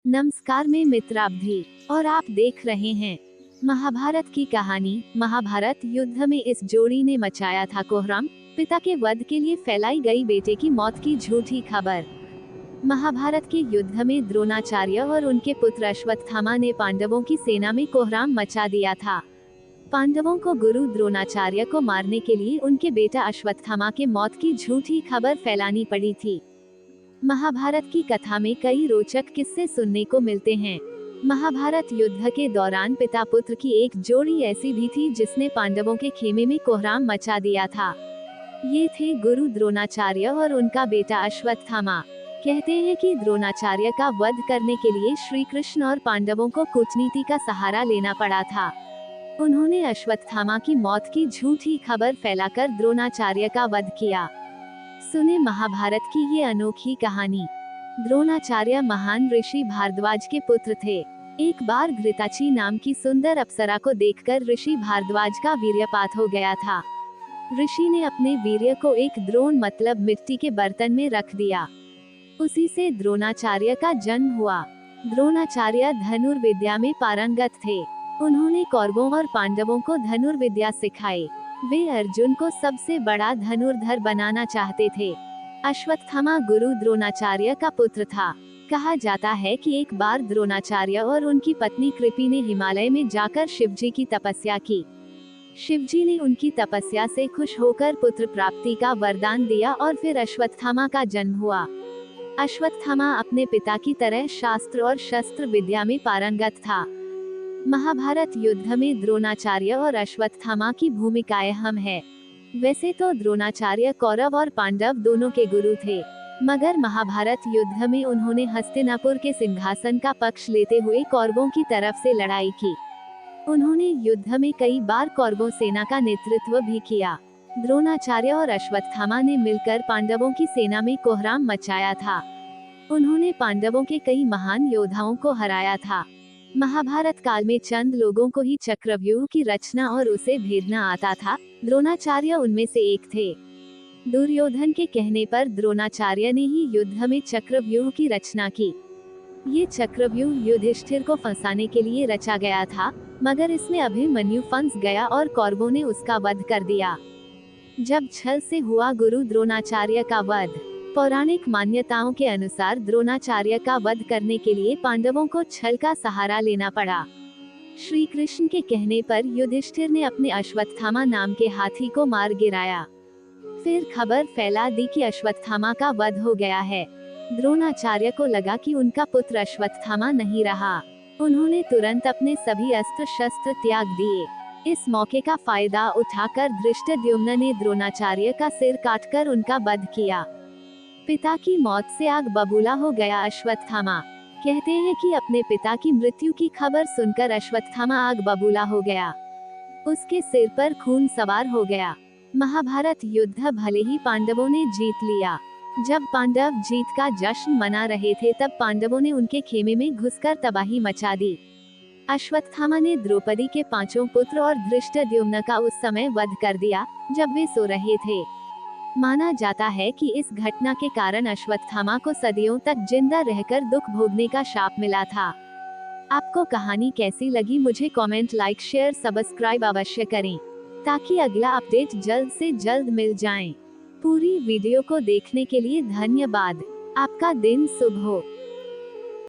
नमस्कार, मैं मित्राब्धि और आप देख रहे हैं महाभारत की कहानी। महाभारत युद्ध में इस जोड़ी ने मचाया था कोहराम। पिता के वध के लिए फैलाई गई बेटे की मौत की झूठी खबर। महाभारत के युद्ध में द्रोणाचार्य और उनके पुत्र अश्वत्थामा ने पांडवों की सेना में कोहराम मचा दिया था। पांडवों को गुरु द्रोणाचार्य को मारने के लिए उनके बेटा अश्वत्थामा के मौत की झूठी खबर फैलानी पड़ी थी। महाभारत की कथा में कई रोचक किस्से सुनने को मिलते हैं। महाभारत युद्ध के दौरान पिता पुत्र की एक जोड़ी ऐसी भी थी जिसने पांडवों के खेमे में कोहराम मचा दिया था। ये थे गुरु द्रोणाचार्य और उनका बेटा अश्वत्थामा। कहते हैं कि द्रोणाचार्य का वध करने के लिए श्री कृष्ण और पांडवों को कूटनीति का सहारा लेना पड़ा था। उन्होंने अश्वत्थामा की मौत की झूठी खबर फैलाकर द्रोणाचार्य का वध किया। सुने महाभारत की ये अनोखी कहानी। द्रोणाचार्य महान ऋषि भारद्वाज के पुत्र थे। एक बार घृताची नाम की सुंदर अप्सरा को देखकर ऋषि भारद्वाज का वीर्यपात हो गया था। ऋषि ने अपने वीर्य को एक द्रोण मतलब मिट्टी के बर्तन में रख दिया। उसी से द्रोणाचार्य का जन्म हुआ। द्रोणाचार्य धनुर्विद्या में पारंगत थे। उन्होंने कौरवों और पांडवों को धनुर्विद्या सिखाई। वे अर्जुन को सबसे बड़ा धनुर्धर बनाना चाहते थे। अश्वत्थामा गुरु द्रोणाचार्य का पुत्र था। कहा जाता है कि एक बार द्रोणाचार्य और उनकी पत्नी कृपि ने हिमालय में जाकर शिवजी की तपस्या की। शिवजी ने उनकी तपस्या से खुश होकर पुत्र प्राप्ति का वरदान दिया और फिर अश्वत्थामा का जन्म हुआ। अश्वत्थामा अपने पिता की तरह शास्त्र और शस्त्र विद्या में पारंगत था। महाभारत युद्ध में द्रोणाचार्य और अश्वत्थामा की भूमिकाएं अहम है। वैसे तो द्रोणाचार्य कौरव और पांडव दोनों के गुरु थे, मगर महाभारत युद्ध में उन्होंने हस्तिनापुर के सिंहासन का पक्ष लेते हुए कौरवों की तरफ से लड़ाई की। उन्होंने युद्ध में कई बार कौरवों सेना का नेतृत्व भी किया। द्रोणाचार्य और अश्वत्थामा ने मिलकर पांडवों की सेना में कोहराम मचाया था। उन्होंने पांडवों के कई महान योद्धाओं को हराया था। महाभारत काल में चंद लोगों को ही चक्रव्यूह की रचना और उसे भेदना आता था। द्रोणाचार्य उनमें से एक थे। दुर्योधन के कहने पर द्रोणाचार्य ने ही युद्ध में चक्रव्यूह की रचना की। ये चक्रव्यूह युधिष्ठिर को फंसाने के लिए रचा गया था, मगर इसमें अभिमन्यु फंस गया और कौरवों ने उसका वध कर दिया। जब छल से हुआ गुरु द्रोणाचार्य का वध। पौराणिक मान्यताओं के अनुसार द्रोणाचार्य का वध करने के लिए पांडवों को छल का सहारा लेना पड़ा। श्री कृष्ण के कहने पर युधिष्ठिर ने अपने अश्वत्थामा नाम के हाथी को मार गिराया। फिर खबर फैला दी कि अश्वत्थामा का वध हो गया है। द्रोणाचार्य को लगा कि उनका पुत्र अश्वत्थामा नहीं रहा। उन्होंने तुरंत अपने सभी अस्त्र शस्त्र त्याग दिए। इस मौके का फायदा उठाकर धृष्टद्युम्न ने द्रोणाचार्य का सिर काटकर उनका वध किया। पिता की मौत से आग बबूला हो गया अश्वत्थामा। कहते हैं कि अपने पिता की मृत्यु की खबर सुनकर अश्वत्थामा आग बबूला हो गया। उसके सिर पर खून सवार हो गया। महाभारत युद्ध भले ही पांडवों ने जीत लिया। जब पांडव जीत का जश्न मना रहे थे तब पांडवों ने उनके खेमे में घुसकर तबाही मचा दी। अश्वत्थामा ने द्रौपदी के 5 पुत्र और धृष्टद्युम्न का उस समय वध कर दिया जब वे सो रहे थे। माना जाता है कि इस घटना के कारण अश्वत्थामा को सदियों तक जिंदा रहकर दुख भोगने का शाप मिला था। आपको कहानी कैसी लगी मुझे कमेंट, लाइक, शेयर, सब्सक्राइब अवश्य करें ताकि अगला अपडेट जल्द से जल्द मिल जाए। पूरी वीडियो को देखने के लिए धन्यवाद। आपका दिन शुभ हो।